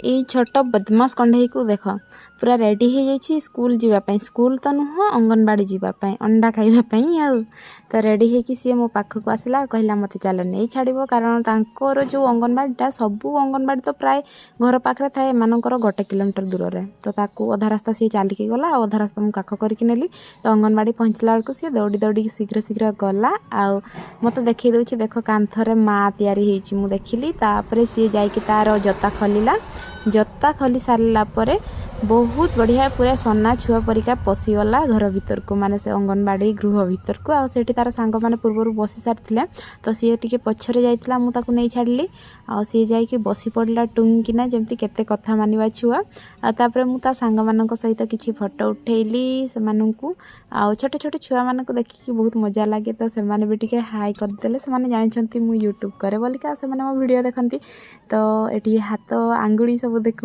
ये छोट बदमाश कंढे को देख पूरा रेडी हो जाइए स्कूल जीवाई स्कूल तो नुह अंगनवाड़ी जीवाई अंडा खाइबापी तो रेडी होगी सी मो पाखक आसला कहला मत चल नहीं छाड़ कारण तांकर जो अंगनवाड़ीटा सबू अंगनवाड़ी तो प्राय घर पाखे थाए एमानकर 1 किलोमीटर दूर रे तो ताकू अधा रास्ता सी चलिकी गला अधा रास्ता मुझे काख करके नेली तो अंगनवाड़ी पहुँचला बेलू सी दौड़ी दौड़ी शीघ्र शीघ्र गला आउ मत देखी दूची देख कांथरे माँ तैयारी होइची मु देखिली तापर सी जाइकी तार जता खलिला जता खली सारा पर बहुत बढ़िया पूरा सन्ना छुआ परिका पशिगला घर भीतर को माने से अंगनवाड़ी गृह भीतर को आठी तार सांग मैंने पूर्वर बसी सारी तो सी टे पछरे जाइला मुझे नहीं छाड़ी आ सी जाकि बसी पड़ा टुंगिना जमती केते कथा मानिबा छुआ आपर मुझे सांग मान सहित किसी फोटो उठेली से आ छोट छोट छुआ मान देखिकी बहुत मजा लगे तो से भी टे हाई करदे से जानते मु यूट्यूब करे बोलिका से मो वीडियो देखती तो ये हाथ आंगुड़ी सब देख